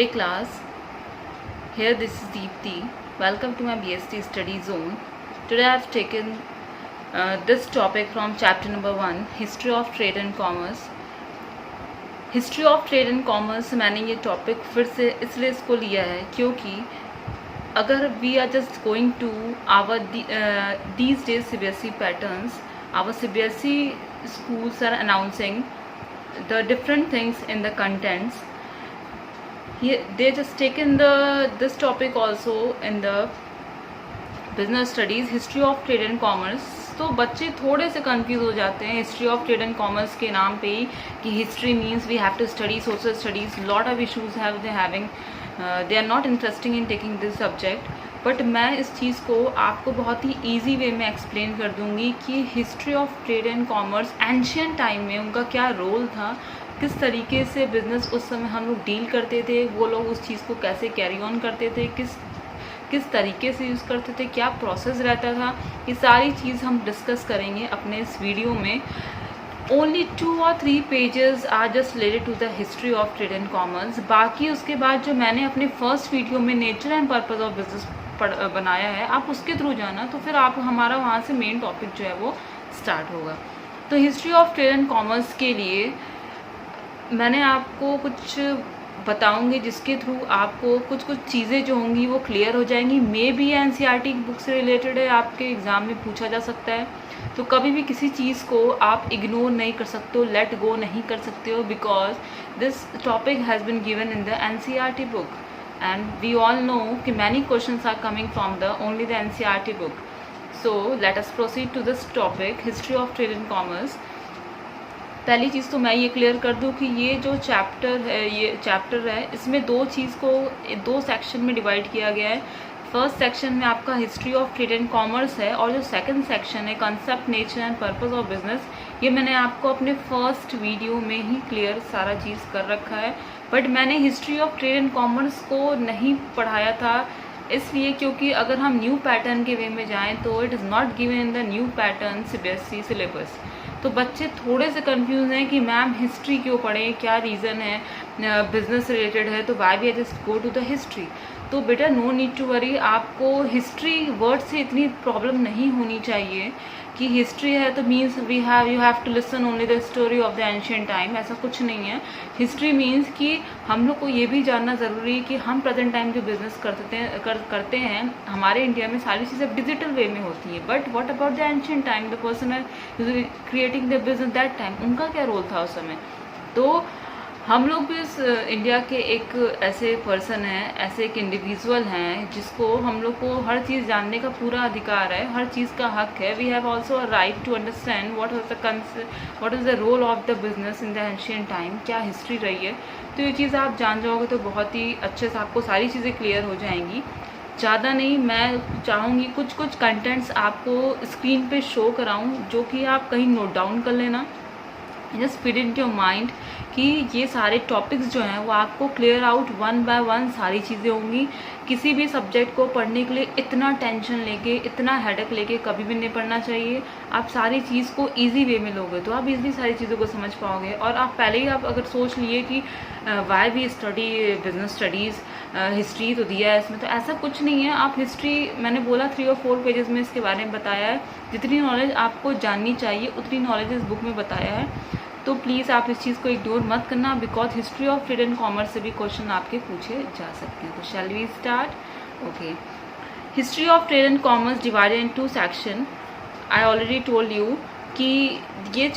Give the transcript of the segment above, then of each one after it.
Hey class, here this is Deepti. Welcome to my BST study zone. Today I have taken this topic from chapter number 1, History of Trade and Commerce. History of trade and commerce मैंने ये topic फिर से इसलिए इसको लिया है क्योंकि अगर we are just going to our these days CBSE patterns, our CBSE schools are announcing the different things in the contents. They just taken this topic also in the business studies, history of trade and commerce. तो बच्चे थोड़े से confuse हो जाते हैं history of trade and commerce के नाम पे ही कि history means we have to study social studies, lot of issues have they having, they are not interesting in taking this subject. But मैं इस चीज़ को आपको बहुत ही ईजी वे में एक्सप्लेन कर दूंगी कि history of trade and commerce ancient time में उनका क्या रोल था, किस तरीके से बिजनेस उस समय हम लोग डील करते थे, वो लोग उस चीज़ को कैसे कैरी ऑन करते थे, किस तरीके से यूज़ करते थे, क्या प्रोसेस रहता था. ये सारी चीज़ हम डिस्कस करेंगे अपने इस वीडियो में. Only 2 or 3 pages are just related to the history of trade and commerce. बाकी उसके बाद जो मैंने अपने फर्स्ट वीडियो में nature and purpose of business बनाया है, आप उसके थ्रू जाना तो फिर आप हमारा वहाँ से मेन टॉपिक जो है वो स्टार्ट होगा. तो history of trade and commerce के लिए मैंने आपको कुछ बताऊंगी जिसके थ्रू आपको कुछ चीज़ें जो होंगी वो क्लियर हो जाएंगी. मे बी NCERT बुक से रिलेटेड है, आपके एग्ज़ाम में पूछा जा सकता है. तो कभी भी किसी चीज़ को आप इग्नोर नहीं कर सकते हो, लेट गो नहीं कर सकते हो, because this topic has been given in the NCERT book and we all know कि many questions are coming from the only the NCERT book. So let us proceed to this topic, history of trade and commerce. पहली चीज़ तो मैं ये clear कर दूं कि ये जो चैप्टर है इसमें दो सेक्शन में डिवाइड किया गया है. फर्स्ट सेक्शन में आपका history of trade and commerce है और जो सेकंड सेक्शन है concept, nature and purpose of business, ये मैंने आपको अपने फर्स्ट वीडियो में ही क्लियर सारा चीज़ कर रखा है. बट मैंने history of trade and commerce को नहीं पढ़ाया था इसलिए क्योंकि अगर हम न्यू पैटर्न के वे में जाएँ तो it is not given in the new pattern CBSE syllabus. तो बच्चे थोड़े से कंफ्यूज हैं कि मैम हिस्ट्री क्यों पढ़ें, क्या रीज़न है, बिजनेस रिलेटेड है तो why we just go to the history. तो बेटा नो नीड टू वरी, आपको हिस्ट्री वर्ड से इतनी प्रॉब्लम नहीं होनी चाहिए कि हिस्ट्री है तो means you have to listen only the story of the ancient time. ऐसा कुछ नहीं है. हिस्ट्री मीन्स कि हम लोग को ये भी जानना ज़रूरी है कि हम प्रेजेंट टाइम जो बिजनेस करते हैं हमारे इंडिया में सारी चीज़ें डिजिटल वे में होती हैं. But what about the ancient time, the person are creating the business that time, उनका क्या रोल था उस समय. तो हम लोग भी इस इंडिया के एक ऐसे पर्सन हैं, ऐसे एक इंडिविजुअल हैं जिसको हम लोग को हर चीज़ जानने का पूरा अधिकार है, हर चीज़ का हक है. We have also a right to understand what is the role of the business in the ancient time, क्या हिस्ट्री रही है. तो ये चीज़ आप जान जाओगे तो बहुत ही अच्छे से आपको सारी चीज़ें क्लियर हो जाएंगी. ज़्यादा नहीं, मैं चाहूँगी कुछ कंटेंट्स आपको स्क्रीन पे शो कराऊँ जो कि आप कहीं नोट डाउन कर लेना. Just feed in your mind कि ये सारे टॉपिक्स जो हैं वो आपको क्लियर आउट 1 by 1 सारी चीज़ें होंगी. किसी भी सब्जेक्ट को पढ़ने के लिए इतना टेंशन लेके, इतना हेडेक लेके कभी भी नहीं पढ़ना चाहिए. आप सारी चीज़ को इजी वे में लोगे तो आप इजीली सारी चीज़ों को समझ पाओगे. और आप पहले ही आप अगर सोच लिए कि why we study business studies, history तो दिया है इसमें, तो ऐसा कुछ नहीं है. आप हिस्ट्री, मैंने बोला 3 or 4 पेजेस में इसके बारे में बताया है. जितनी नॉलेज आपको जाननी चाहिए उतनी नॉलेज इस बुक में बताया है. तो प्लीज़ आप इस चीज़ को इग्नोर मत करना, because history of trade and commerce से भी क्वेश्चन आपके पूछे जा सकते हैं. तो shall we start. Okay, history of trade and commerce divided in 2 section. I already told you कि ये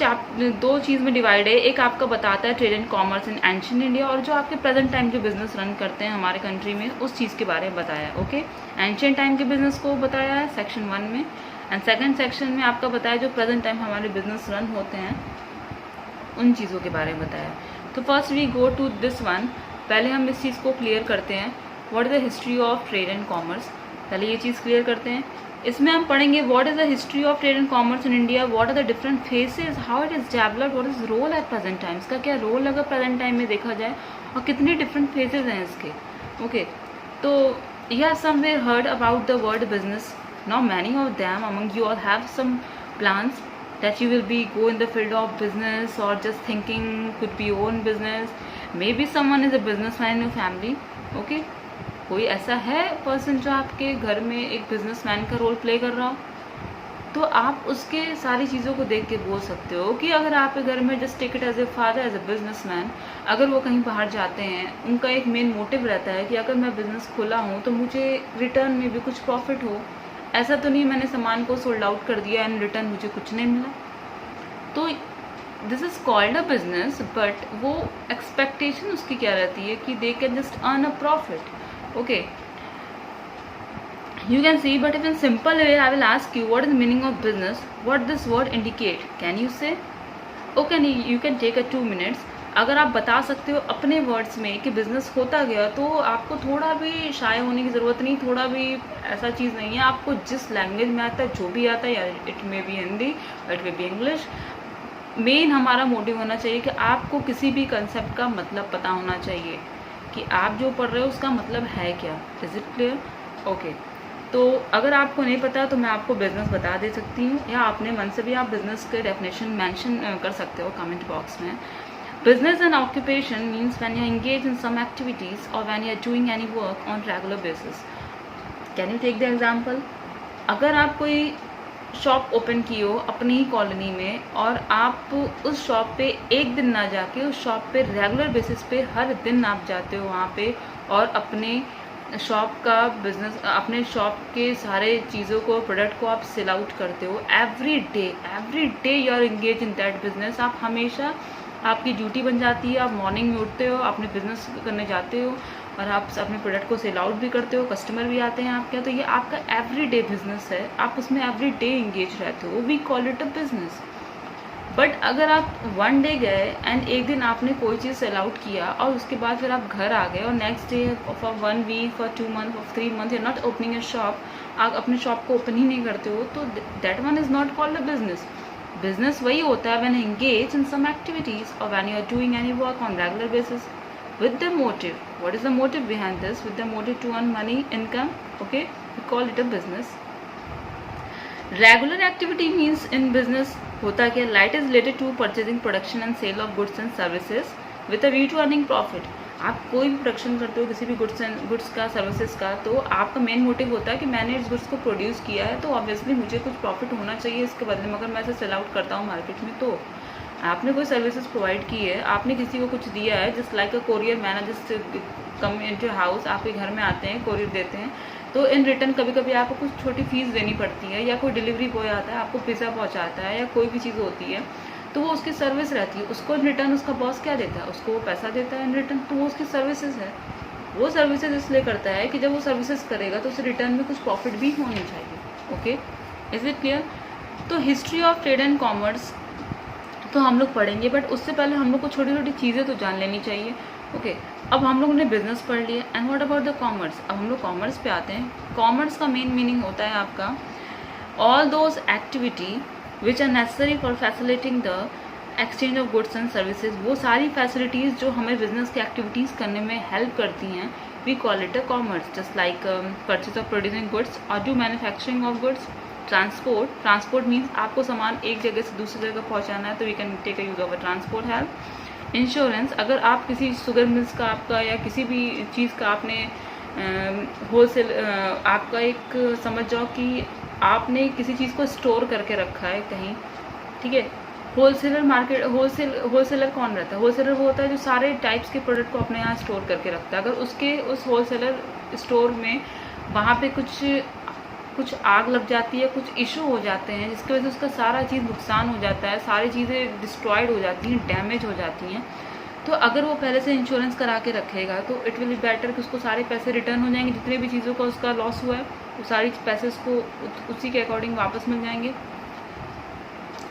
2 चीज़ में डिवाइड है. एक आपका बताता है trade and commerce in ancient India, और जो आपके प्रेजेंट टाइम जो बिजनेस रन करते हैं हमारे कंट्री में उस चीज़ के बारे में बताया है. ओके, एंशियंट टाइम के बिजनेस को बताया है सेक्शन 1 में, एंड सेकेंड सेक्शन में आपका बताया जो प्रेजेंट टाइम हमारे बिजनेस रन होते हैं उन चीज़ों के बारे में बताया. तो first we go to this one. पहले हम इस चीज़ को क्लियर करते हैं, what is the history of trade and commerce. पहले ये चीज़ क्लियर करते हैं. इसमें हम पढ़ेंगे what is the history of trade and commerce in India, what are the different phases, how it is developed, what is role at present time, इसका क्या रोल अगर प्रेजेंट टाइम में देखा जाए और कितने डिफरेंट फेसेस हैं इसके. ओके, तो you have somewhere heard about the word business. Now many of them among you all have some plans that you will be go in the field of business or just thinking could be own business. May be someone is a business man in your family, okay. कोई ऐसा है person जो आपके घर में एक business man का role play कर रहा हो, तो आप उसके सारी चीज़ों को देख के बोल सकते हो कि अगर आपके घर में just take it as a father, as a business man, अगर वो कहीं बाहर जाते हैं, उनका एक मेन मोटिव रहता है कि अगर मैं बिजनेस खोला हूँ तो मुझे रिटर्न में भी कुछ प्रॉफिट हो। ऐसा तो नहीं मैंने सामान को सोल्ड आउट कर दिया एंड रिटर्न मुझे कुछ नहीं मिला। तो this is called a business, but वो एक्सपेक्टेशन उसकी क्या रहती है कि they can just earn a profit, okay. You can see, but if in simple way I will ask you what is the meaning of business, what this word indicate, can you say? Okay, you can take a 2 minutes. अगर आप बता सकते हो अपने words में कि business होता गया, तो आपको थोड़ा भी शाय होने की ज़रूरत नहीं, थोड़ा भी ऐसा चीज़ नहीं है। आपको जिस लैंग्वेज में आता है, जो भी आता है, या it may be Hindi, it may be English, main हमारा मोटिव होना चाहिए कि आपको किसी भी कंसेप्ट का मतलब पता होना चाहिए कि आप जो पढ़ रहे हो उसका मतलब है क्या। Is it clear? ओके। तो अगर आपको नहीं पता तो मैं आपको बिजनेस बता दे सकती हूँ, या अपने मन से भी आप बिजनेस के डेफिनेशन मेंशन कर सकते हो कमेंट बॉक्स में। Business and occupation means when you engage in some activities और when you are doing any work on regular basis. Can you take the example? अगर आप कोई शॉप ओपन की हो अपनी ही कॉलोनी में, और आप उस शॉप पे एक दिन ना जाके उस शॉप पे रेगुलर बेसिस पे हर दिन आप जाते हो वहाँ पे, और अपने शॉप का बिजनेस, अपने शॉप के सारे चीज़ों को, प्रोडक्ट को आप सेल आउट करते हो every day you are engage in that business. आप हमेशा, आपकी ड्यूटी बन जाती है, आप मॉर्निंग में उठते हो, अपने बिजनेस करने जाते हो, और आप अपने प्रोडक्ट को सेल आउट भी करते हो, कस्टमर भी आते हैं आपके यहाँ, तो ये आपका एवरी डे बिजनेस है, आप उसमें एवरी डे इंगेज रहते हो, we call it a business. But अगर आप वन डे गए एंड एक दिन आपने कोई चीज़ सेल आउट किया और उसके बाद फिर आप घर आ गए, और next day for 1 week, for 2 month, for 3 month, you are not opening a shop, आप अपने शॉप को ओपन ही नहीं करते हो, तो that one is not called a business. Business वही होता है when engage in some activities और when you are doing any work on regular basis with the motive. What is the motive behind this? With the motive to earn money, income, okay, we call it a business. Regular activity means in business होता क्या? Light is related to purchasing, production and sale of goods and services with a view to earning profit. आप कोई भी production करते हो किसी भी goods का, सर्विसेज का, तो आपका मेन मोटिव होता है कि मैंने इस गुड्स को प्रोड्यूस किया है, तो ऑब्वियसली मुझे कुछ प्रॉफिट होना चाहिए इसके बदले में। अगर मैं इसे सेल आउट करता हूँ मार्केट में, तो आपने कोई सर्विसेज प्रोवाइड की है, आपने किसी को कुछ दिया है, जस्ट लाइक अ courier man just come into house, आपके घर में आते हैं, कोरियर देते हैं, तो इन रिटर्न कभी कभी आपको कुछ छोटी फीस देनी पड़ती है, या कोई डिलीवरी बॉय आता है आपको पिज़्ज़ा पहुंचाता है, या कोई भी चीज़ होती है, तो वो उसकी सर्विस रहती है। उसको इन रिटर्न उसका बॉस क्या देता है? उसको वो पैसा देता है इन रिटर्न, तो वो उसकी सर्विसेज है। वो सर्विसेज इसलिए करता है कि जब वो सर्विसेज करेगा तो उसे रिटर्न में कुछ प्रॉफिट भी होनी चाहिए। Okay, is it clear? तो history of trade and commerce तो हम लोग पढ़ेंगे, बट उससे पहले हम लोग को छोटी छोटी चीज़ें तो जान लेनी चाहिए। ओके, अब हम लोगों ने बिजनेस पढ़ लिया, and what about the commerce? अब हम लोग कॉमर्स पे आते हैं। कॉमर्स का मेन मीनिंग होता है आपका all those activity which are necessary for facilitating the exchange of goods and services. वो सारी फैसिलिटीज़ जो हमें बिजनेस की एक्टिविटीज़ करने में हेल्प करती हैं, we call it a commerce. Just like purchase of producing goods और do manufacturing of goods. Transport means आपको सामान एक जगह से दूसरी जगह पहुंचाना है, तो we can take a use of a transport help. Insurance, अगर आप किसी शुगर मिल्स का आपका या किसी भी चीज़ का आपने होलसेल आपका एक समझ जाओ कि आपने किसी चीज़ को स्टोर करके रखा है कहीं, ठीक है। होलसेलर कौन रहता है? होलसेलर वो होता है जो सारे टाइप्स के प्रोडक्ट को अपने यहाँ स्टोर करके रखता है। अगर उसके उस होलसेलर स्टोर में वहाँ पे कुछ आग लग जाती है, कुछ इशू हो जाते हैं, जिसकी वजह से उसका सारा चीज़ नुकसान हो जाता है, सारी चीज़ें डिस्ट्रॉयड हो जाती हैं, डैमेज हो जाती हैं, तो अगर वो पहले से इंश्योरेंस करा के रखेगा तो इट विल बी बेटर कि उसको सारे पैसे रिटर्न हो जाएंगे। जितने भी चीज़ों का उसका लॉस हुआ है वो सारी पैसे उसको उसी के अकॉर्डिंग वापस मिल जाएंगे।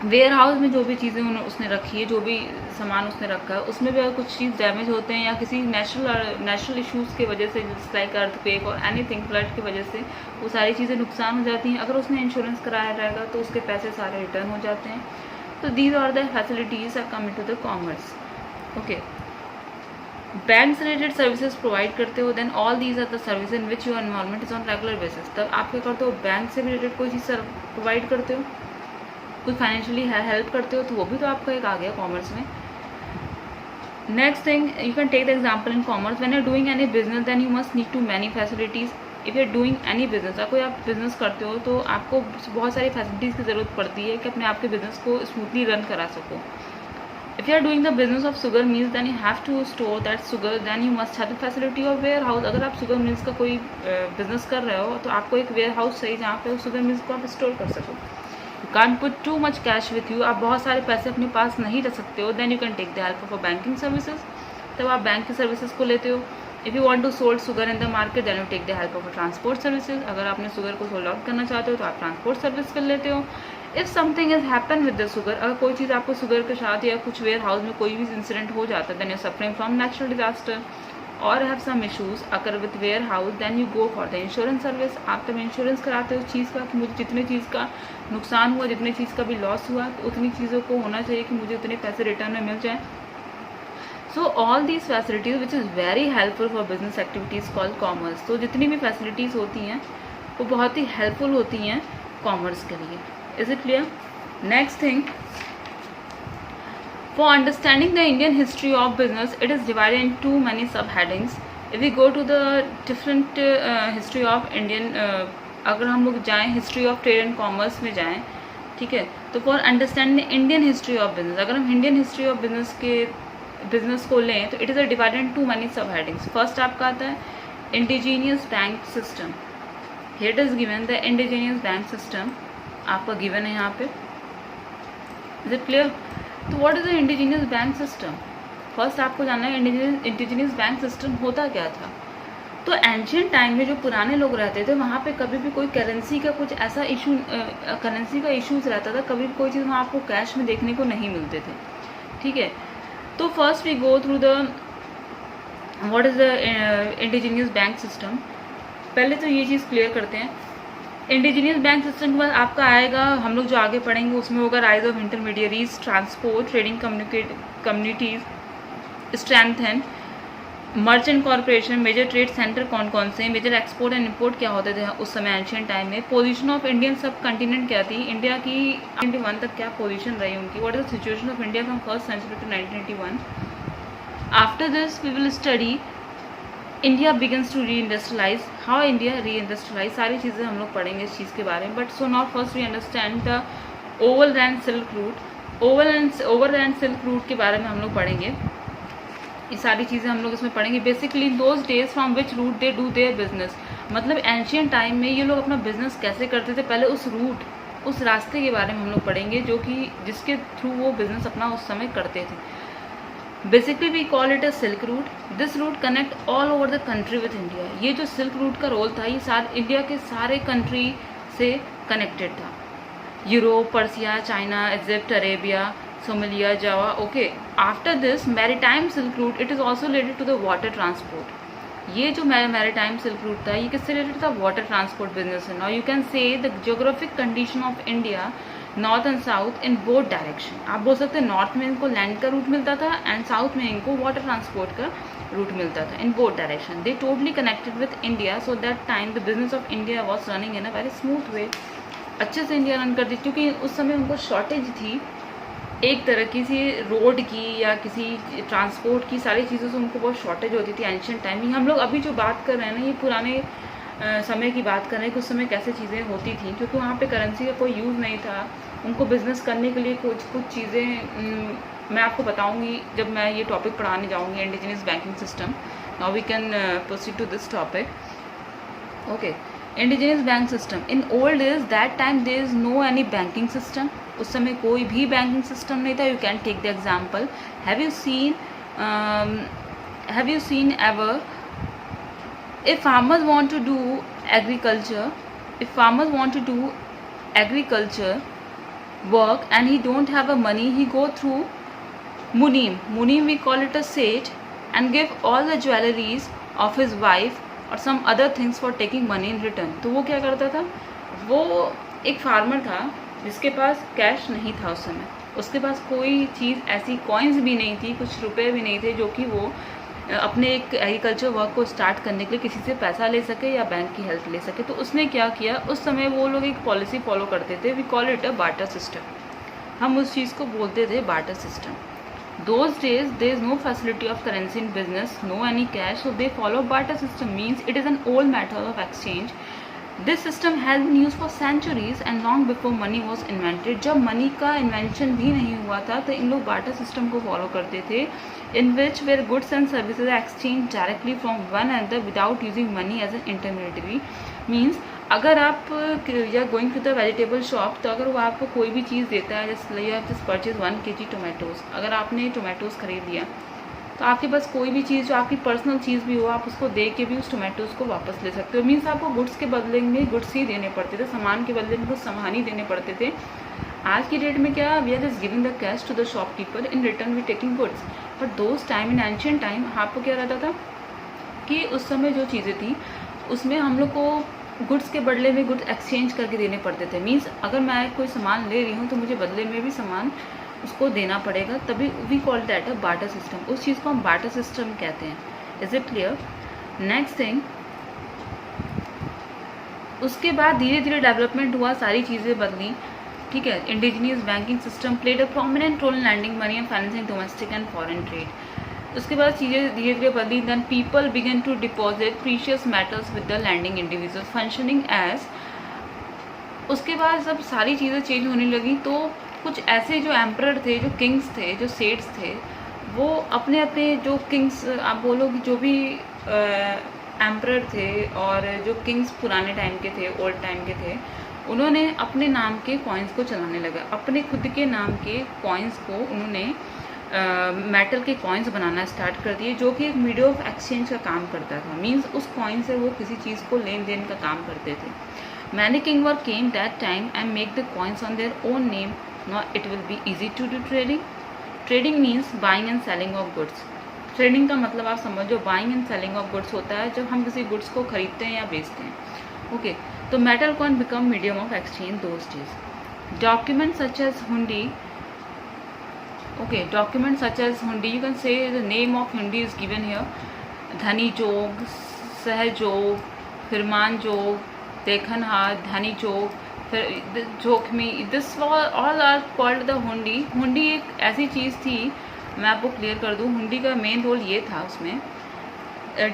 वेयर हाउस में जो भी चीज़ें उसने रखी है, जो भी सामान उसने रखा है, उसमें भी अगर कुछ चीज़ डैमेज होते हैं या किसी नेचुरल इश्यूज़ की वजह से, जैसे लाइक अर्थक्वेक और एनीथिंग, फ्लड की वजह से वो सारी चीज़ें नुकसान हो जाती हैं। अगर उसने इंश्योरेंस कराया रहेगा तो उसके पैसे सारे रिटर्न हो जाते हैं। तो these are the facilities are coming to the commerce. Okay, bank से रिलेटेड सर्विसेज प्रोवाइड करते हो, then all these are the service in which your involvement is on regular basis. तब आप क्या करते हो? बैंक से रिलेटेड कोई चीज़ प्रोवाइड करते हो, कोई फाइनेंशियली हेल्प करते हो, तो वो भी तो आपका एक आ गया कॉमर्स में। Next thing, you can take the example in commerce. When you're doing any business, then you must need to many facilities. If you're doing any business, अगर कोई आप बिजनेस करते हो तो आपको बहुत सारी फैसिलिटीज़ की ज़रूरत पड़ती है कि अपने आपके बिजनेस को स्मूथली रन करा सको. If you are doing the business of sugar mills, then you have to store that sugar. Then you must have the facility of warehouse. अगर आप sugar mills का कोई बिजनेस कर रहे हो तो आपको एक warehouse चाहिए जहाँ पे उस sugar mills को आप स्टोर कर सको. You can't put too much cash with you. आप बहुत सारे पैसे अपने पास नहीं रख सकते हो. Then you can take the help of a banking services. तब आप बैंक की सर्विसेज को लेते हो. If you want to sold sugar in the market, then you take the help of a transport services. अगर आपने शुगर को sold out करना चाहते हो तो आप ट्रांसपोर्ट सर्विस कर लेते हो. If something is happen with the sugar, अगर कोई चीज़ आपको शुगर के साथ या कुछ वेयर हाउस में कोई भी इंसिडेंट हो जाता है, then you suffering from natural disaster और हैव सम इशूज़ अगर with warehouse, then you go for the insurance service. आप तब इंश्योरेंस कराते हो चीज़ का कि मुझे जितने चीज़ का नुकसान हुआ, जितने चीज़ का भी लॉस हुआ, तो उतनी चीज़ों को होना चाहिए कि मुझे उतने पैसे रिटर्न में मिल जाए. So all these facilities which is very helpful for business activities called commerce. तो जितनी भी फैसिलिटीज़ होती हैं वो बहुत ही हेल्पफुल होती हैं कॉमर्स के लिए. Is it clear? Next thing, for understanding the Indian history of business, it is divided in too many subheadings. If we go to the different history of Indian, अगर हम लोग जाएँ history of trade and commerce में जाएँ, ठीक है, तो for understanding Indian history of business, अगर हम इंडियन हिस्ट्री ऑफ बिजनेस को लें तो it is a divided into many subheadings. First आपका आता है indigenous bank system. Here it is given the indigenous bank system आपका गिवन है यहाँ पे. Is it clear? तो what is the indigenous bank system? First आपको जानना है इंडिजीनियस बैंक सिस्टम होता क्या था. तो एंशियंट टाइम में जो पुराने लोग रहते थे वहाँ पे कभी भी कोई करेंसी का कुछ ऐसा इशू, करेंसी का इशूज़ रहता था. कभी भी कोई चीज़ वहाँ आपको कैश में देखने को नहीं मिलते थे. ठीक है, तो first we go through the what is the indigenous bank system. पहले तो ये चीज़ क्लियर करते हैं. इंडिजीनियस बैंक सिस्टम के बाद आपका आएगा, हम लोग जो आगे पढ़ेंगे उसमें होगा rise of intermediaries, transport, trading communities, strengthen, merchant corporation, major trade centre कौन कौन से, मेजर एक्सपोर्ट एंड इम्पोर्ट क्या होते थे उस समय एंशियंट टाइम में, पोजीशन ऑफ इंडियन सब कंटिनेंट क्या थी, इंडिया की 1991 तक क्या पोजीशन रही उनकी, what is the situation of India from first century to 1981. After this we will study India begins to reindustrialise, how India reindustrialise. सारी चीज़ें हम लोग पढ़ेंगे इस चीज़ के बारे में. But so now first we understand the overland silk route. Overland silk route के बारे में हम लोग पढ़ेंगे. ये सारी चीज़ें हम लोग इसमें पढ़ेंगे. Basically those days from which route they do their business, मतलब एंशियंट टाइम में ये लोग अपना बिजनेस कैसे करते थे, पहले उस रूट, उस रास्ते के बारे में हम लोग पढ़ेंगे जो कि जिसके थ्रू वो बिजनेस अपना उस समय करते थे. Basically we call it a silk route. This route connect all over the country with India. ये जो सिल्क रूट का रोल था ये इंडिया के सारे कंट्री से कनेक्टेड था. Europe, Persia, China, Egypt, Arabia, Somalia, Java. Okay, after this maritime silk route, it is also related to the water transport. ये जो मैरीटाइम सिल्क रूट था ये किससे रिलेटेड था? वाटर ट्रांसपोर्ट बिजनेस है. नाउ यू कैन से the geographic condition of India north and south in both direction. आप बोल सकते हैं नॉर्थ में इनको लैंड का रूट मिलता था एंड साउथ में इनको वाटर ट्रांसपोर्ट का रूट मिलता था. In both direction they totally connected with India. So that time the business of India was running in a very smooth way. अच्छे से इंडिया रन करती क्योंकि उस समय उनको शॉर्टेज थी एक तरह किसी रोड की या किसी ट्रांसपोर्ट की, सारी चीज़ों से उनको बहुत शॉर्टेज होती थी एंशियंट टाइम में. हम लोग अभी जो बात कर रहे हैं ना ये पुराने समय की बात कर रहे हैं कि उस समय कैसे चीज़ें होती थी, क्योंकि वहाँ पे करेंसी का कोई यूज़ नहीं था. उनको बिज़नेस करने के लिए कुछ चीज़ें मैं आपको बताऊँगी जब मैं ये टॉपिक पढ़ाने जाऊँगी, indigenous banking system. Now we can proceed to this topic. Okay, indigenous bank system. In old days that time there is no any banking system. उस समय कोई भी बैंकिंग सिस्टम नहीं था. You can take the example. Have you seen ever if farmers want to do agriculture work and he don't have a money, he go through munim we call it a sage, and give all the jewelries of his wife or some other things for taking money in return. तो वो क्या करता था? वो एक farmer था जिसके पास cash नहीं था उस समय. उसके पास कोई चीज़ ऐसी कॉइन्स भी नहीं थी, कुछ रुपए भी नहीं थे जो कि वो अपने एक एग्रीकल्चर वर्क को स्टार्ट करने के लिए किसी से पैसा ले सके या बैंक की हेल्प ले सके. तो उसने क्या किया, उस समय वो लोग एक पॉलिसी फॉलो करते थे. We call it a barter system. हम उस चीज़ को बोलते थे barter system. Those days there is no facility of currency in business, no any cash, so they follow barter system. Means it is an old method of exchange. This system has been used for centuries and long before money was invented. जब money का invention भी नहीं हुआ था तो इन लोग barter system को follow करते थे, in which where goods and services are exchanged directly from one another without using money as an intermediary. Means अगर आप या going to the vegetable shop, तो अगर वो आपको कोई भी चीज़ देता है, जैसे you have just purchase 1 kg tomatoes, अगर आपने टोमेटोज़ खरीद लिया तो आपके पास कोई भी चीज़ जो आपकी पर्सनल चीज़ भी हो, आप उसको दे के भी उस टोमेटोज़ को वापस ले सकते हो। मीन्स आपको गुड्स के बदले में गुड्स ही देने पड़ते थे, सामान के बदले में कुछ सामान ही देने पड़ते थे। आज की डेट में क्या, we are just giving the cash to the shopkeeper, in return we taking goods. But those time, in ancient time, आपको क्या रहता था कि उस समय जो चीज़ें थी उसमें हम लोग को गुड्स के बदले में गुड्स एक्सचेंज करके देने पड़ते थे। मीन्स अगर मैं कोई सामान ले रही हूँ तो मुझे बदले में भी सामान उसको देना पड़ेगा, तभी we call that a barter system. उस चीज़ को हम बार्टर सिस्टम कहते हैं। Is it clear? Next thing, उसके बाद धीरे धीरे डेवलपमेंट हुआ, सारी चीज़ें बदली, ठीक है। Indigenous banking system played a prominent role in lending money and financing domestic and foreign trade. उसके बाद चीज़ें धीरे धीरे बदली। Then people began to deposit precious metals with the lending individual functioning as. उसके बाद जब सारी चीज़ें चेंज होने लगी तो कुछ ऐसे जो एम्परर थे, जो किंग्स थे, जो सेट्स थे, वो अपने अपने जो किंग्स, आप बोलो कि जो भी एम्परर थे और जो किंग्स पुराने टाइम के थे, ओल्ड टाइम के थे, उन्होंने अपने नाम के कॉइन्स को चलाने लगा। अपने खुद के नाम के कॉइन्स को उन्होंने मेटल के कॉइन्स बनाना स्टार्ट कर दिए, जो कि एक मीडियम ऑफ एक्सचेंज का काम करता था। मीन्स उस कॉइन से वो किसी चीज़ को लेन देन का काम करते थे। Many king were came that time and make the coins on their own name, not it will be easy to do trading. Trading means buying and selling of goods. Trading का मतलब आप समझो, buying and selling of goods होता है जब हम किसी goods को खरीदते हैं या बेचते हैं। ओके, तो metal coin become medium of exchange those days. Document such as hundi, okay, documents such as hundi, you can say the name of hundi is given here. धनी जोग, सहजोग, फिरमान जोग, देखन हाथ, धनी जोग, फिर जोखमी, this all are called the hundi. Hundi एक ऐसी चीज़ थी, मैं आपको क्लियर कर दूँ, हुंडी का मेन रोल ये था उसमें।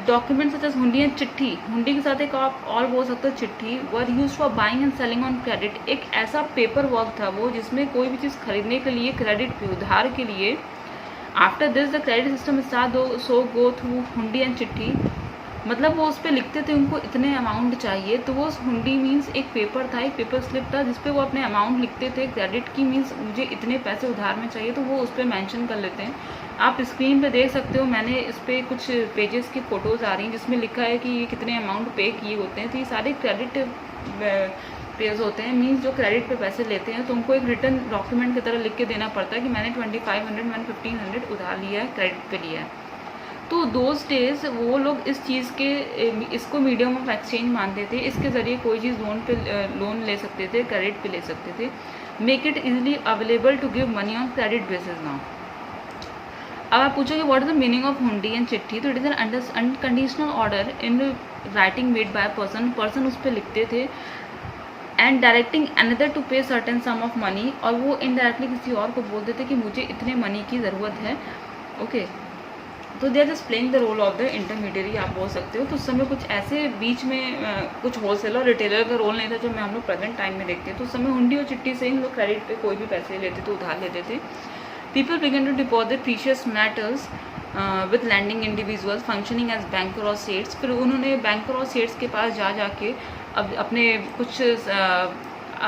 डॉक्यूमेंट सच एज हुंडी एंड चिट्ठी, हुंडी के साथ एक आप और बोल सकते हो चिट्ठी, were use for buying and selling on credit. एक ऐसा पेपर वर्क था वो जिसमें कोई भी चीज़ खरीदने के लिए क्रेडिट पे, उधार के लिए, after this the credit system start so go through हुंडी एंड चिट्ठी। मतलब वो उस पर लिखते थे उनको इतने अमाउंट चाहिए, तो वो हुंडी मीन्स एक पेपर था, एक पेपर स्लिप था जिसपे वो अपने अमाउंट लिखते थे। क्रेडिट की मीन्स मुझे इतने पैसे उधार में चाहिए, तो वो उस पर मैंशन कर लेते हैं। आप स्क्रीन पे देख सकते हो, मैंने इस पर कुछ पेजेस की फ़ोटोज़ आ रही हैं जिसमें लिखा है कि ये कितने अमाउंट पे किए होते हैं। तो ये सारे क्रेडिट पेज होते हैं, मीन्स जो क्रेडिट पे पैसे लेते हैं, तो उनको एक रिटर्न डॉक्यूमेंट की तरह लिख के देना पड़ता है कि मैंने 2500 मैंने 1500 उधार लिया है, क्रेडिट पे लिया है। तो दोज डेज वो लोग इस चीज़ के, इसको मीडियम ऑफ एक्सचेंज मानते थे। इसके ज़रिए कोई चीज़ लोन ले सकते थे, क्रेडिट पे ले सकते थे। Make it easily available to give money on credit basis now. अब आप पूछोगे what is the meaning of hundi and chitthi, तो it is an unconditional order in writing made by person उस पर लिखते थे, and directing another to pay certain sum of money, और वो इनडायरेक्टली किसी और को बोलते थे कि मुझे इतने मनी की ज़रूरत है। ओके, तो they are just playing the role of the intermediary, आप बोल सकते हो। तो उस समय कुछ ऐसे बीच में कुछ होलसेलर रिटेलर का रोल नहीं था जो मैं हम लोग प्रेजेंट टाइम में देखते हैं। तो उस समय हुंडी और चिट्ठी से हम लोग क्रेडिट पे कोई भी पैसे लेते थे, उधार लेते थे। People began to deposit precious metals with lending individuals functioning as banker और सेट्स। फिर उन्होंने बैंकर और सेट्स के पास जाके अब अपने कुछ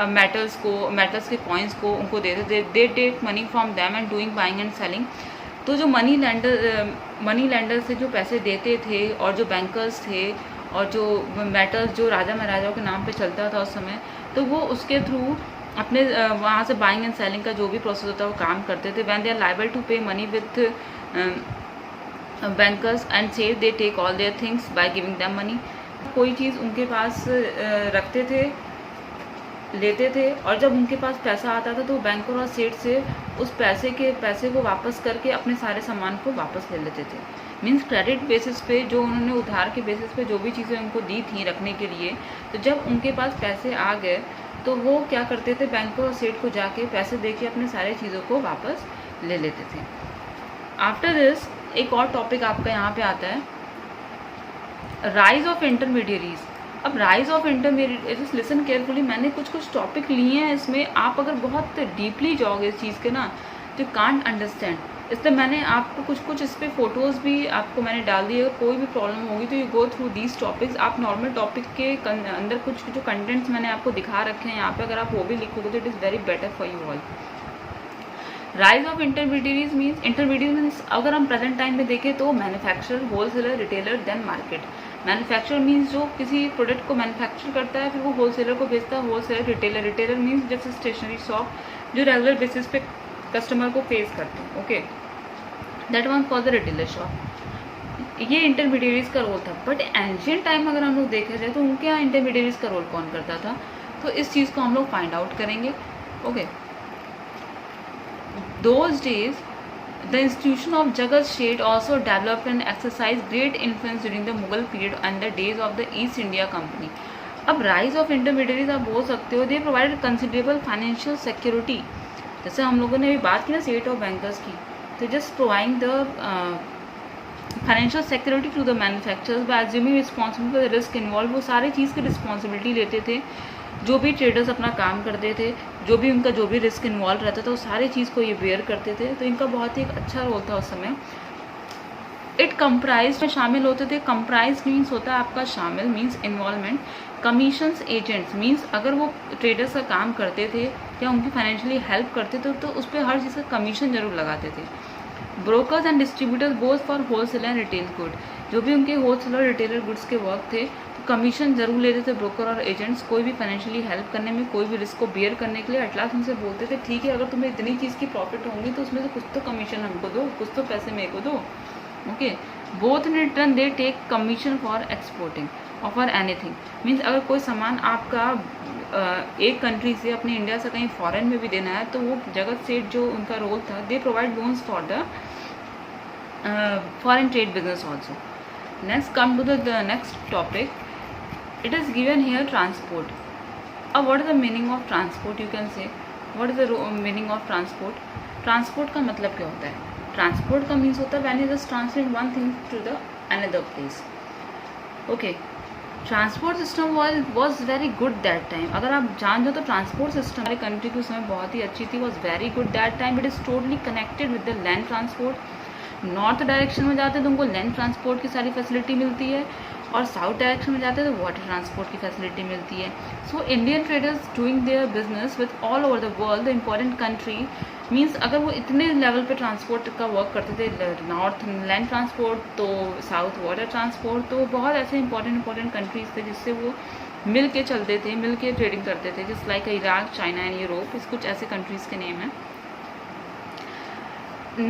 मेटल्स के कॉइन्स को उनको देते थे। They take money from them and doing buying and selling. तो जो मनी लैंडर से जो पैसे देते थे, और जो बैंकर्स थे, और जो मेटल्स जो राजा महाराजाओं के नाम पे चलता था उस समय, तो वो उसके थ्रू अपने वहाँ से बाइंग एंड सेलिंग का जो भी प्रोसेस होता है वो काम करते थे। When they are liable to pay money with bankers and save, they take all their things by giving them money. कोई चीज़ उनके पास रखते थे, लेते थे, और जब उनके पास पैसा आता था तो बैंकर और सेठ से उस पैसे को वापस करके अपने सारे सामान को वापस ले लेते थे। मीन्स क्रेडिट बेसिस पे, जो उन्होंने उधार के बेसिस पे जो भी चीज़ें उनको दी थी रखने के लिए, तो जब उनके पास पैसे आ गए तो वो क्या करते थे, बैंकर और सेठ को जाके पैसे दे के अपने सारे चीज़ों को वापस ले लेते थे। आफ्टर दिस एक और टॉपिक आपका यहाँ पे आता है, राइज ऑफ इंटरमीडियरीज। अब rise of intermediaries, listen carefully, मैंने कुछ टॉपिक लिए हैं इसमें, आप अगर बहुत डीपली जाओगे इस चीज़ के ना तो कांट अंडरस्टैंड, इसलिए मैंने आपको कुछ इस पर फोटोज़ भी आपको मैंने डाल दी है। अगर कोई भी प्रॉब्लम होगी तो you go through these topics. आप नॉर्मल टॉपिक के अंदर कुछ जो कंटेंट्स मैंने आपको दिखा रखे हैं यहाँ पे, अगर आप वो भी लिखोगे तो it is very better for you all. Rise of intermediaries means अगर हम प्रेजेंट टाइम में देखें तो manufacturer, wholesaler, retailer, then market. Manufacturer means जो किसी प्रोडक्ट को मैन्युफैक्चर करता है फिर वो होलसेलर को बेचता है, होलसेलर। रिटेलर मीन्स जैसे स्टेशनरी शॉप जो रेगुलर बेसिस पे कस्टमर को फेस करते हैं, okay, that one for the retailer shop. ये इंटरमीडियरीज का रोल था। बट एंशियंट टाइम अगर हम लोग देखा जाए तो उनके यहाँ इंटरमीडियरीज का रोल कौन करता था, तो इस चीज़ को हम लोग फाइंड आउट करेंगे, okay. Those days, the institution of Jagat Sheth also developed and exercised great influence during the Mughal period and the days of the East India Company. अब rise of intermediaries आप बोल सकते हो, they provided considerable financial security। जैसे हम लोगों ने अभी बात की ना सेट ऑफ बैंकर्स की, तो just providing the financial security to the manufacturers by assuming responsibility for the risk involve. वो सारी चीज़ की रिस्पॉन्सिबिलिटी लेते थे, जो भी ट्रेडर्स अपना काम करते थे, जो भी उनका जो भी रिस्क इन्वॉल्व रहता था वो सारी चीज़ को ये बेयर करते थे। तो इनका बहुत ही एक अच्छा रोल था उस समय। इट कंप्राइज में शामिल होते थे। कंप्राइज मीन्स होता है आपका शामिल, means involvement. Commissions agents means अगर वो ट्रेडर्स का काम करते थे या उनकी फाइनेंशियली हेल्प करते थे तो उस पर हर चीज़ का कमीशन जरूर लगाते थे। Brokers and distributors both for wholesale and retail good. जो भी उनके होलसेल और रिटेलर गुड्स के वर्क थे तो कमीशन जरूर लेते थे ब्रोकर और एजेंट्स, कोई भी फाइनेंशियली हेल्प करने में, कोई भी रिस्क को बेयर करने के लिए। एटलास्ट उनसे बोलते थे ठीक है अगर तुम्हें इतनी चीज़ की प्रॉफिट होंगी तो उसमें से कुछ तो कमीशन हमको दो, कुछ तो पैसे मेरे को दो, okay. Both in return they take commission for exporting और फॉर एनीथिंग। मीन्स अगर कोई सामान आपका एक कंट्री से अपने इंडिया से कहीं फॉरेन में भी देना है तो वो जगत सेठ जो उनका रोल था, they provide loans for the foreign trade business also. Next come to the next topic. It is given here transport. What is the meaning of transport? You can say what is the meaning of transport? Transport का मतलब क्या होता है? Transport का means होता है when you just translate one thing to the another place. Okay. Transport system was very good that time. अगर आप जान जाओ तो ट्रांसपोर्ट सिस्टम हमारे कंट्री की उस समय बहुत ही अच्छी थी, was very good that time. It is totally connected with the land transport. North direction में जाते हैं तो उनको लैंड ट्रांसपोर्ट की सारी फैसिलिटी मिलती है, और साउथ डायरेक्शन में जाते हैं तो वाटर ट्रांसपोर्ट की फैसिलिटी मिलती है। So Indian traders doing their business with all over the world, the important country means अगर वो इतने लेवल पे ट्रांसपोर्ट का वर्क करते थे, नॉर्थ लैंड ट्रांसपोर्ट तो साउथ वाटर ट्रांसपोर्ट, तो बहुत ऐसे इंपॉर्टेंट कंट्रीज थे जिससे वो मिल के चलते थे, मिल के ट्रेडिंग करते थे, just like Iraq, China and Europe. इस कुछ ऐसे कंट्रीज के नेम हैं।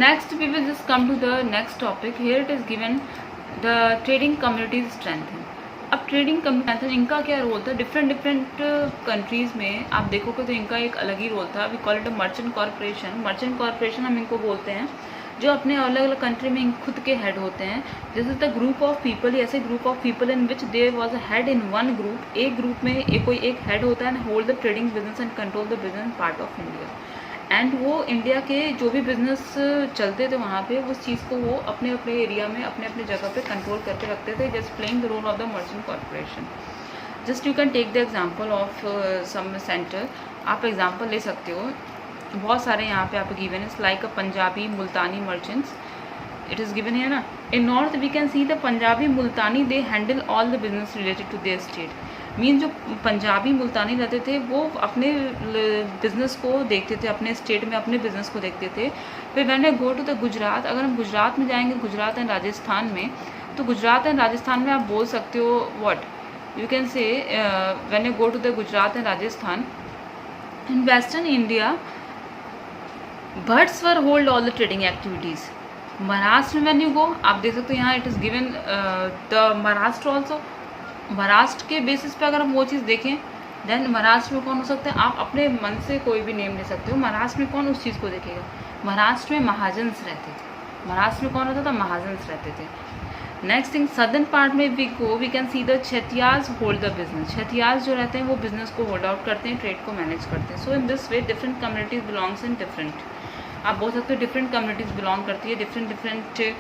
Next we will just come to the next topic. Here it is given the trading communities strengthen. अब ट्रेडिंग कम्युनिटी इनका क्या रोल था? डिफरेंट कंट्रीज़ में आप देखोगे तो इनका एक अलग ही रोल था। We call it a merchant corporation. Merchant corporation हम इनको बोलते हैं जो अपने अलग अलग कंट्री में खुद के हेड होते हैं। This is the group of people, ऐसे group of people in which there was a head in one group. एक ग्रुप में कोई एक हेड होता है and hold the trading business and control the business part of India. And वो India के जो भी बिजनेस चलते थे वहाँ पे उस चीज़ को वो अपने अपने एरिया में अपने अपने जगह पे कंट्रोल करके रखते थे, just playing the role of the merchant corporation. Just you can take the example of some center. आप एग्जांपल ले सकते हो, बहुत सारे यहाँ पे आपको given is like a Punjabi Multani merchants. It is given है ना। In north we can see the Punjabi Multani they handle all the business related to their state. Mean जो पंजाबी मुल्तानी रहते थे वो अपने बिज़नेस को देखते थे, अपने स्टेट में अपने बिज़नेस को देखते थे। फिर when we go to the Gujarat, अगर हम गुजरात में जाएंगे, गुजरात एंड राजस्थान में, तो गुजरात एंड राजस्थान में आप बोल सकते हो what you can say when you go to the Gujarat and Rajasthan in western India Bhats were hold all the trading activities. Maharashtra में व्हेन यू गो, आप देख सकते हो यहाँ it is given the Maharashtra also. Maharashtra के बेसिस पे अगर हम वो चीज़ देखें देन महाराष्ट्र में कौन हो सकता है, आप अपने मन से कोई भी नेम ले सकते हो। महाराष्ट्र में कौन उस चीज़ को देखेगा? महाराष्ट्र में महाजन्स रहते थे। महाराष्ट्र में कौन रहता था? महाजन्स रहते थे। नेक्स्ट थिंग, सदर्न पार्ट में we can see the Kshatriyas hold the business. Kshatriyas जो रहते हैं वो बिजनेस को होल्ड आउट करते हैं, ट्रेड को मैनेज करते हैं। So in this way different communities belongs in different आप बोल सकते हो डिफरेंट कम्युनिटीज़ बिलोंग करती है, different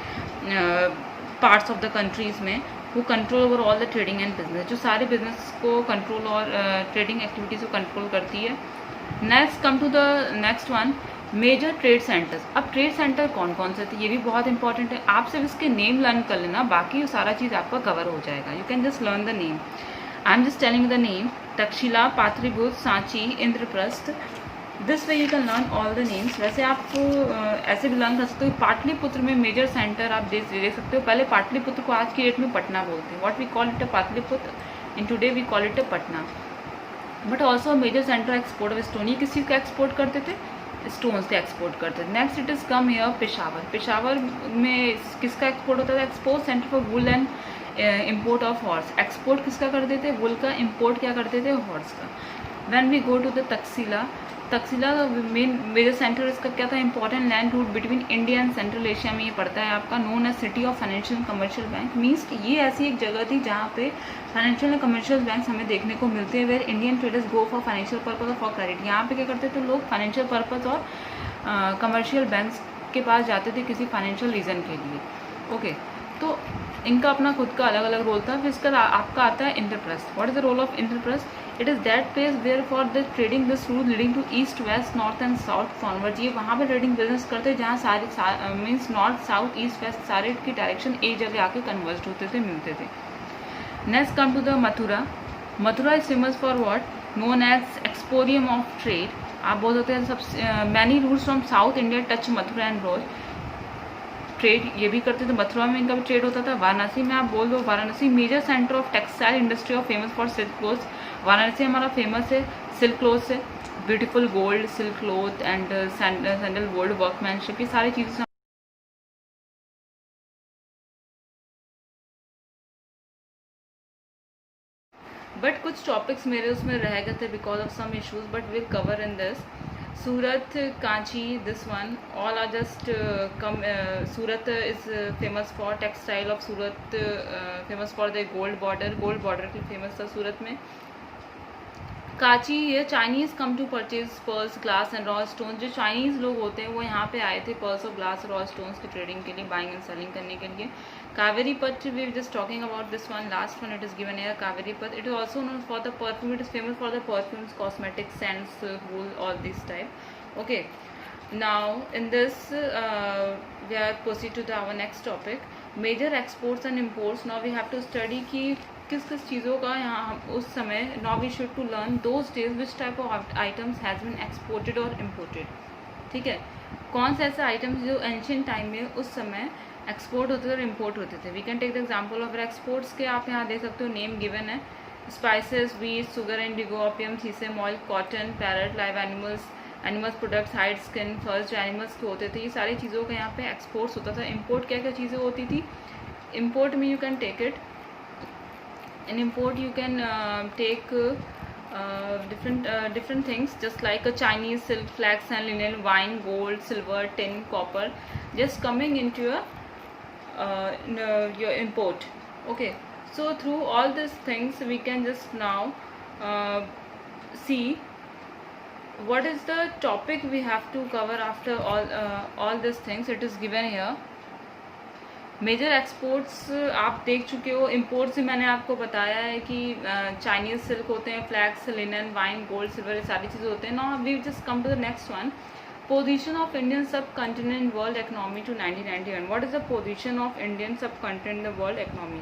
parts of the countries में, वो control over all the trading and business, जो सारे बिजनेस को कंट्रोल और ट्रेडिंग एक्टिविटीज़ को कंट्रोल करती है। Next come to the next one, major trade centres. अब ट्रेड सेंटर कौन कौन से थे ये भी बहुत इंपॉर्टेंट है, आप सिर्फ इसके नेम लर्न कर लेना, बाकी सारा चीज़ आपका कवर हो जाएगा। You can just learn the name, I am just telling the name, Takshashila, Pataliputra, Sanchi, Indraprastha. This way you can learn all the names. वैसे आप ऐसे भी लर्न कर सकते हो। पाटलिपुत्र में मेजर सेंटर आप देख सकते हो। पहले पाटलिपुत्र को आज की डेट में पटना बोलते हैं, what we call it a Pataliputra, in today we call it a Patna. But also major centre export of stone, ये किस चीज़ का एक्सपोर्ट करते थे, स्टोन्स के एक्सपोर्ट करते थे। Next it is come here Peshawar. Peshawar में किसका एक्सपोर्ट होता था, export centre for wool and import of horse. Export किसका करते थे, वुल का, इम्पोर्ट क्या करते थे, हॉर्स का। When we go to the Takshashila, Takshashila का मेन मेजर सेंटर इसका क्या था, important land route between India and central Asia में ये पड़ता है आपका, known as city of financial and commercial bank. Means ये ऐसी एक जगह थी जहाँ पे फाइनेंशियल एंड कमर्शियल बैंक हमें देखने को मिलते हैं, where Indian traders go for financial purpose और फॉर क्रेडिट। यहाँ पे क्या करते थे लोग, फाइनेंशियल पर्पज और कमर्शियल बैंक्स के पास जाते थे किसी फाइनेंशियल रीज़न के लिए। ओके, तो इनका अपना खुद का अलग अलग रोल था। फिर इसका आपका आता है Indraprastha. What is the role of Indraprastha, it is that place where for the trading this route leading to east west north and south forward. ये वहाँ पे ट्रेडिंग बिजनेस करते हैं जहाँ सारे means north south east west सारे की डायरेक्शन एक जगह आके कन्वर्ज होते थे, मिलते थे। Next come to the Mathura. Mathura is famous for what, known as emporium of trade. आप बोल सकते हैं सब many routes from South India touch Mathura and Rome. Trade ये भी करते थे, मथुरा में इनका भी ट्रेड होता था। वाराणसी में आप बोल दो, Varanasi major centre of textile industry of famous for silk cloth. Varanasi हमारा फेमस है सिल्क क्लोथ से, beautiful gold silk cloth and sandal gold workmanship, ये सारी चीज़ें। बट कुछ टॉपिक्स मेरे उसमें रह गए थे because of some issues, but will cover in this. Surat, Kanchi, this one all are just come. Surat is famous for textile of Surat, famous for the gold border की फेमस था सूरत में। कांची, ये Chinese come to purchase pearls, glass and raw stone. जो Chinese लोग होते हैं वो यहाँ पे आए थे पर्ल्स और ग्लास रॉ स्टोन्स की ट्रेडिंग के लिए, बाइंग एंड सेलिंग करने के लिए। Kaveri Path, we just talking about this one, last one it is given here, Kaveri Path. It is also known for the perfume, it is famous for the perfumes, cosmetics, scents, wool, all this type. Okay, now in this we are proceed to the our next topic, major exports and imports. Now we have to study कि किस किस चीज़ों का यहाँ हम उस समय, now we should to learn those days which type of items has been exported or imported। ठीक है, कौन से ऐसे आइटम्स जो एंशियंट टाइम में उस समय एक्सपोर्ट होते थे और इम्पोर्ट होते थे। We can take the example of exports के, आप यहाँ देख सकते हो नेम गिवन है, spices, wheat, sugar, indigo, opium, sesame oil, cotton, parrot, live animals products, hide, skin, furs जो एनिमल्स के होते थे, ये सारी चीज़ों का यहाँ पे एक्सपोर्ट्स होता था। इम्पोर्ट क्या क्या चीज़ें होती थी, इम्पोर्ट में you can take it in import you can take different things just like a Chinese silk, flax and linen, wine, gold, silver, tin, copper, just coming into your import. Okay, so through all these things we can just now see what is the topic we have to cover after all these things. It is given here. Major exports आप देख चुके हो। Imports भी मैंने आपको बताया है कि चाइनीज़ सिल्क होते हैं, flax, linen, wine, gold, silver, ये सारी चीज़ें होते हैं। Now we just come to the next one, position of Indian subcontinent in world economy to 1991। What is the position of Indian subcontinent in the world economy,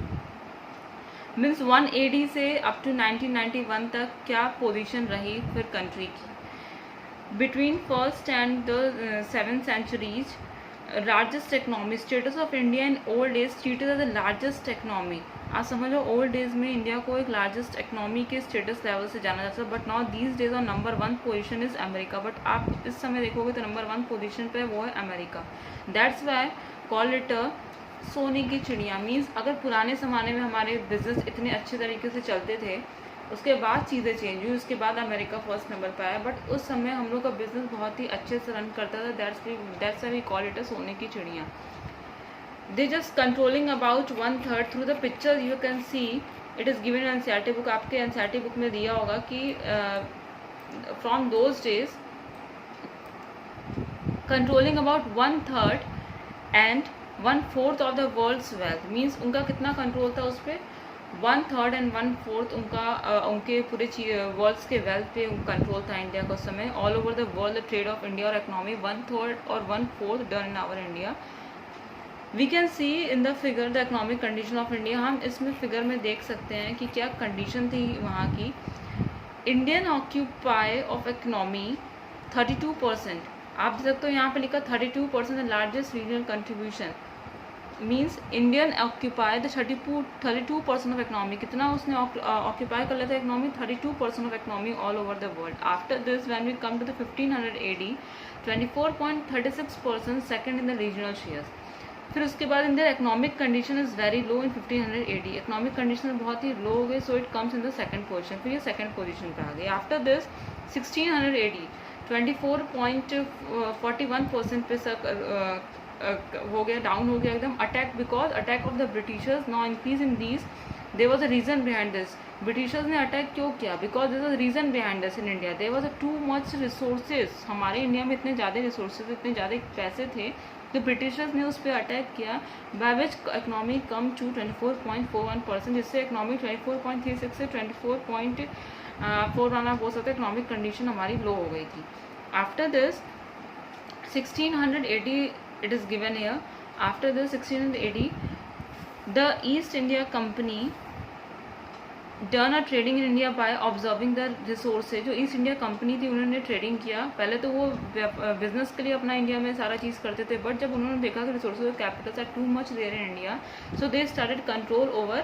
means 1 AD से up to 1991 तक क्या position रही फिर country की। Between first and the 7th centuries, largest economy, status of India in old age treated as the largest economy. आप समझ लो old days में इंडिया को एक लार्जेस्ट इकनॉमी के स्टेटस लेवल से जाना जाता है, but now these days on number 1 position is America. But आप इस समय देखोगे तो नंबर 1 पोजीशन पे वो है America. That's why call it सोने की चिड़िया। मीन्स अगर पुराने ज़माने में हमारे बिजनेस इतने अच्छे तरीके से चलते थे, उसके बाद चीज़ें चेंज हुई, उसके बाद अमेरिका फर्स्ट नंबर पर आया, बट उस समय हम लोग का बिजनेस बहुत ही अच्छे से रन करता था। That's why we call it सोने की चिड़िया। They just controlling about 1/3 through the picture you can see, it is given in NCERT book. आपके एनसीईआरटी बुक में दिया होगा कि from those days controlling about 1/3 and 1/4 of the world's wealth, means उनका कितना कंट्रोल था उस पर, 1/3 एंड 1/4 उनका उनके पूरे वर्ल्ड्स के वेल्थ पे कंट्रोल था इंडिया का उस समय. All over the world the trade of India और इकोनॉमी 1/3 और 1/4 done in our India. We can see in the figure the economic condition of India. हम इसमें फिगर में देख सकते हैं कि क्या कंडीशन थी वहाँ की. Indian occupy of economy 32%. आप देख सकते हो यहाँ पे लिखा 32% the largest regional contribution, means Indian occupy the 32% of economy. कितना उसने ऑक्यूपाई कर लेता है economy, 32% of economy all over the world. After this when we come to the 1500 AD 24.36% second in the regional shares. फिर उसके बाद in the economic condition is very low in 1500 AD. Economic condition बहुत ही लो हो गई, so it comes in the second position. फिर ये second position पे आ गई. आफ्टर दिस 1600 AD 24.41% पे हो गया, डाउन हो गया एकदम. Attack because attack of the Britishers now increase in these. There was a reason behind this. Britishers ने अटैक क्यों किया, because there was a reason behind this in India. There was a too much resources. हमारे India में इतने ज़्यादा resources, इतने ज़्यादा पैसे थे, तो ब्रिटिशर्स ने उस पर अटैक किया, by which economy come to 24.41%, जिससे इकोनॉमी 24.36 से 24.41 बोल सकते इकोनॉमिक कंडीशन हमारी लो हो गई थी. After this 1600 AD it is given here. After the 1600 AD the East India Company done a trading in India by observing the resources. जो east India company थी उन्होंने ट्रेडिंग किया. पहले तो वो बिजनेस के लिए अपना इंडिया में सारा चीज़ करते थे, बट जब उन्होंने देखा कि रिसोर्सेज और capitals are too much there in India, so they started control over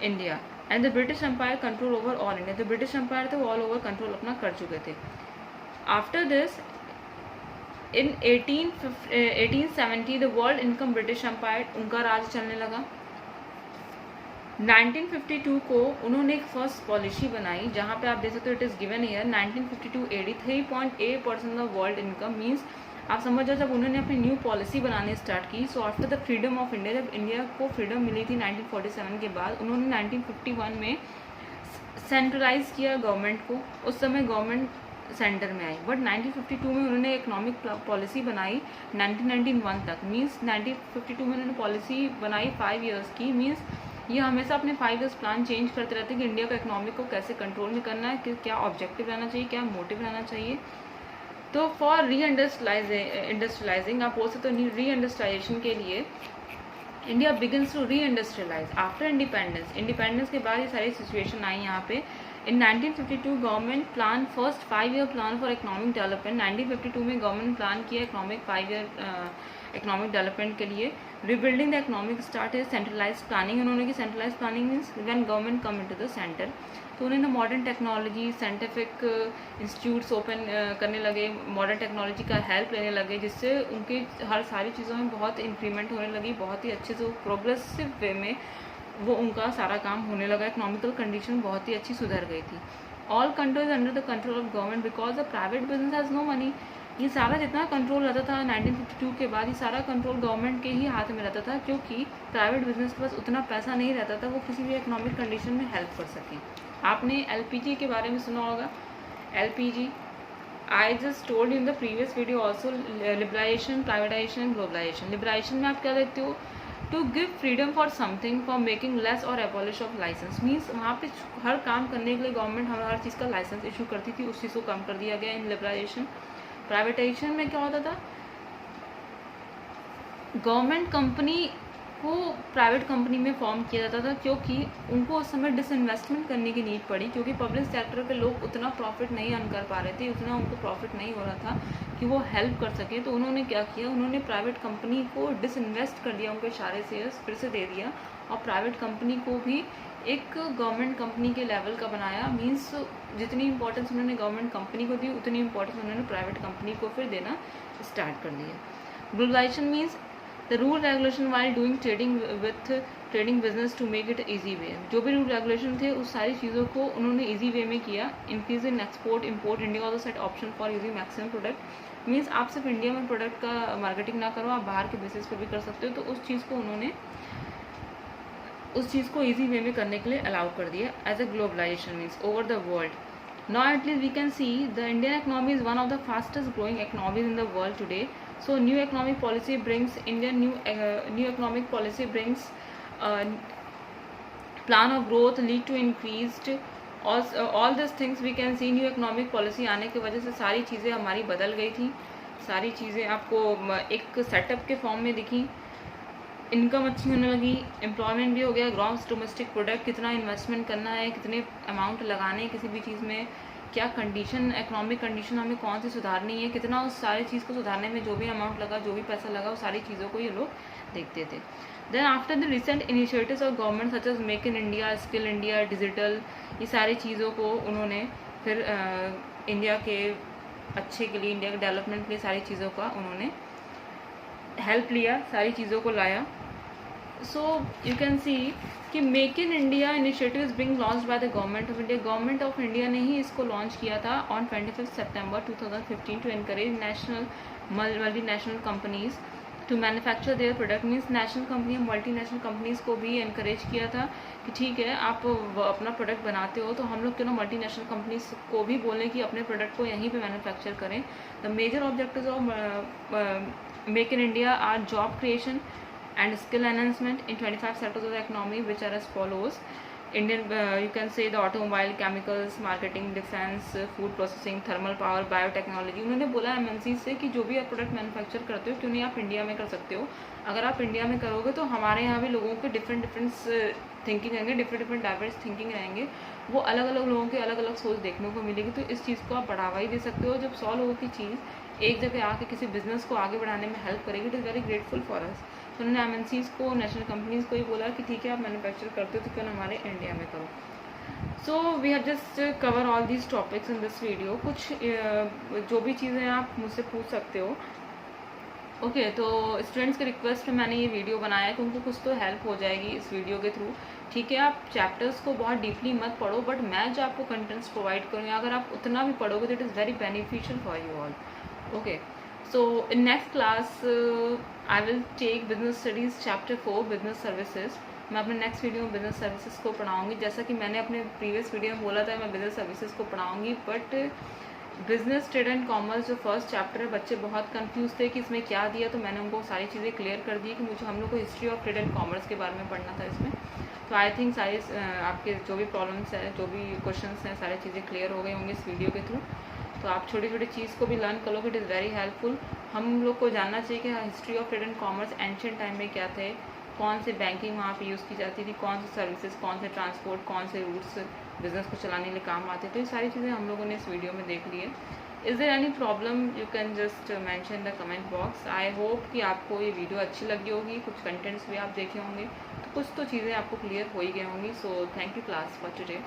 India and the British empire control over all India. तो ब्रिटिश एम्पायर थे वो ऑल ओवर कंट्रोल अपना कर चुके थे. After this in 1870 the world income British empire, उनका राज चलने लगा. 1952 को उन्होंने एक फर्स्ट पॉलिसी बनाई, जहाँ पे आप देख सकते हो it is given year 1952 AD 3.8% of world income. Means आप समझ जाओ जब उन्होंने अपनी न्यू पॉलिसी बनानी स्टार्ट की. So after the freedom of India, जब इंडिया को फ्रीडम मिली थी 1947 के बाद, उन्होंने 1951 में सेंट्रलाइज किया गवर्नमेंट को. उस समय गवर्नमेंट सेंटर में आई, बट 1952 में उन्होंने इकोनॉमिक पॉलिसी बनाई 1991 तक. मीन्स 1952 में उन्होंने पॉलिसी बनाई 5 ईयर्स की. मीन्स ये हमेशा अपने 5 ईयर्स प्लान चेंज करते रहते हैं कि इंडिया का इकोनॉमी को कैसे कंट्रोल में करना है, कि क्या ऑब्जेक्टिव रहना चाहिए, क्या मोटिव रहना चाहिए. तो फॉर इंडस्ट्रियलाइजिंग आप बोल सकते हो, री इंडस्ट्रियलाइजेशन के लिए India begins to reindustrialise after independence. Independence के बाद ये सारी सिचुएशन आई यहाँ पे. In 1952 government plan first 5 year plan for economic development. 1952 में गवर्नमेंट प्लान किया इकोनॉमिक 5 ईयर इकोनॉमिक डेवलपमेंट के लिए. रिबिल्डिंग द इकोनॉमिक स्टार्ट है सेंट्रलाइज प्लानिंग उन्होंने की. Centralise planning means when government come into the centre. तो उन्होंने modern technology, scientific institutes open करने लगे, मॉडर्न टेक्नोलॉजी का हेल्प लेने लगे, जिससे उनकी हर सारी चीज़ों में बहुत इंक्रीमेंट होने लगी. बहुत ही अच्छे से प्रोग्रेसिव वे में वो उनका सारा काम होने लगा. इकोनॉमिकल कंडीशन बहुत ही अच्छी सुधर गई थी. All control under the control of government because the private business has no money. ये सारा जितना कंट्रोल रहता था 1952 के बाद, ये सारा कंट्रोल गवर्नमेंट के ही हाथ में रहता था, क्योंकि प्राइवेट बिजनेस के पास उतना पैसा नहीं रहता था वो किसी भी इकोनॉमिक कंडीशन में हेल्प कर सकें. आपने LPG के बारे में सुना होगा. LPG I just told in the previous video also. Liberalisation, privatisation, globalisation. Liberalisation में आप क्या देखते हो, to give freedom for something for making less और एबॉलिश ऑफ लाइसेंस. मीन्स वहाँ पे हर काम करने के लिए गवर्नमेंट हर चीज़ का लाइसेंस इशू करती थी, उस चीज़ को कम कर दिया गया इन लिबराइजेशन. प्राइवेटाइजेशन में क्या होता था, गवर्नमेंट कंपनी को प्राइवेट कंपनी में फॉर्म किया जाता था, क्योंकि उनको उस समय डिसइन्वेस्टमेंट करने की नीड पड़ी, क्योंकि पब्लिक सेक्टर के लोग उतना प्रॉफिट नहीं अर्न कर पा रहे थे, उतना उनको प्रॉफिट नहीं हो रहा था कि वो हेल्प कर सके. तो उन्होंने क्या किया, उन्होंने प्राइवेट कंपनी को डिसइन्वेस्ट कर दिया, उनके सारे शेयर्स फिर से दे दिया, और प्राइवेट कंपनी को भी एक गवर्नमेंट कंपनी के लेवल का बनाया. मीन्स जितनी इंपॉर्टेंस उन्होंने गवर्नमेंट कंपनी को दी, उतनी इंपॉर्टेंस उन्होंने प्राइवेट कंपनी को फिर देना स्टार्ट कर दिया. Globalisation means the rule regulation while doing trading with trading business to make it easy way. जो भी रूल रेगुलेशन थे उस सारी चीज़ों को उन्होंने ईजी वे में किया. Increase in export import. India also set option for using maximum product. Means आप सिर्फ इंडिया में प्रोडक्ट का मार्केटिंग ना करो, आप बाहर के बेसिस पे भी कर सकते हो. तो उस चीज़ को ईजी वे में करने के लिए अलाउ कर दिया as a globalisation means over the world. Now at least we can see the Indian economy is one of the fastest growing economies in the world today. So new economic policy brings new economic policy brings plan of growth lead to increased all these things we can see. New economic policy आने की वजह से सारी चीज़ें हमारी बदल गई थी, सारी चीज़ें आपको एक सेटअप के फॉर्म में दिखी। इनकम अच्छी होने लगी, एम्प्लॉयमेंट भी हो गया, ग्रॉस डोमेस्टिक प्रोडक्ट, कितना इन्वेस्टमेंट करना है, कितने अमाउंट लगाने हैं किसी भी चीज़ में, क्या कंडीशन इकोनॉमिक कंडीशन हमें कौन सी सुधारनी है, कितना उस सारी चीज़ को सुधारने में जो भी अमाउंट लगा, जो भी पैसा लगा, वो सारी चीज़ों को ये लोग देखते थे। Then after the recent initiatives of government such as make in India, skill India, digital, ये सारी चीज़ों को उन्होंने फिर इंडिया के अच्छे के लिए, इंडिया के डेवलपमेंट के लिए सारी चीज़ों का उन्होंने हेल्प लिया, सारी चीज़ों को लाया। सो यू कैन सी कि make in India initiative is being launch by the government of India. Government of India ने ही इसको लॉन्च किया था ऑन 25 सितंबर 2015 to encourage multinational companies to manufacture their product. Means national company, multinational companies को भी encourage किया था कि ठीक है, आप अपना प्रोडक्ट बनाते हो तो हम लोग क्यों ना मल्टीनेशनल कंपनीज को भी बोलें कि अपने प्रोडक्ट को यहीं पे मैन्युफैक्चर करें। The major objectives of make in India are job creation and skill enhancement in 25 sectors of the economy, which are as follows. Indian, you can say the automobile, chemicals, marketing, defense, food processing, thermal power, biotechnology. उन्होंने बोला MNC से कि जो भी आप product manufacture करते हो क्यों नहीं आप इंडिया में कर सकते हो। अगर आप इंडिया में करोगे तो हमारे यहाँ भी लोगों के डिफरेंट थिंकिंग रहेंगे, डिफरेंट डाइवर्स थिंकिंग रहेंगे, वो अलग अलग लोगों की अलग अलग सोच देखने को मिलेगी। तो इस चीज़ को आप बढ़ावा ही दे सकते हो। जब 100 लोगों की चीज़ एक जगह आके किसी बिजनेस को आगे बढ़ाने में हेल्प करेगी, it is very grateful for us. तो उन्होंने MNCs को, नेशनल कंपनीज को ही बोला कि ठीक है, आप मैन्युफैक्चर करते हो तो क्यों ना हमारे इंडिया में करो। So we have just cover all these topics in this video. कुछ जो भी चीज़ें आप मुझसे पूछ सकते हो। ओके, तो स्टूडेंट्स के रिक्वेस्ट पे मैंने ये वीडियो बनाया है कि उनको कुछ तो हेल्प हो जाएगी इस वीडियो के थ्रू। ठीक है, आप चैप्टर्स को बहुत डीपली मत पढ़ो, बट मैं जो आपको कंटेंट्स प्रोवाइड करूँगी, अगर आप उतना भी पढ़ोगे तो it is very beneficial for you all. Okay, so in next class I will take business studies chapter 4 business services। मैं अपने नेक्स्ट वीडियो में बिजनेस सर्विसेज को पढ़ाऊंगी। जैसा कि मैंने अपने प्रीवियस वीडियो में बोला था, मैं बिजनेस सर्विसेज को पढ़ाऊंगी, but business trade and commerce जो फर्स्ट चैप्टर है, बच्चे बहुत कंफ्यूज थे कि इसमें क्या दिया, तो मैंने उनको सारी चीज़ें क्लियर कर दी कि मुझे हम लोग को history of trade and commerce के बारे में पढ़ना था इसमें। तो आई थिंक सारे आपके जो भी प्रॉब्लम्स हैं, जो भी क्वेश्चंस हैं, सारी चीज़ें क्लियर हो गई होंगी इस वीडियो के थ्रू। तो आप छोटी छोटी चीज़ को भी लर्न करोगे, इट इज़ वेरी हेल्पफुल। हम लोग को जानना चाहिए कि history of trade and commerce ancient time में क्या थे, कौन से बैंकिंग वहाँ पे यूज़ की जाती थी, कौन से सर्विसेज, कौन से ट्रांसपोर्ट, कौन से रूट्स बिजनेस को चलाने के लिए काम आते थे। तो ये सारी चीज़ें हम लोगों ने इस वीडियो में देख ली है। Is there any problem, you can just mention in the comment box. I hope कि आपको ये वीडियो अच्छी लगी होगी, कुछ कंटेंट्स भी आप देखे होंगे, तो कुछ तो चीज़ें आपको क्लियर हो ही गई होंगी। So thank you class for today.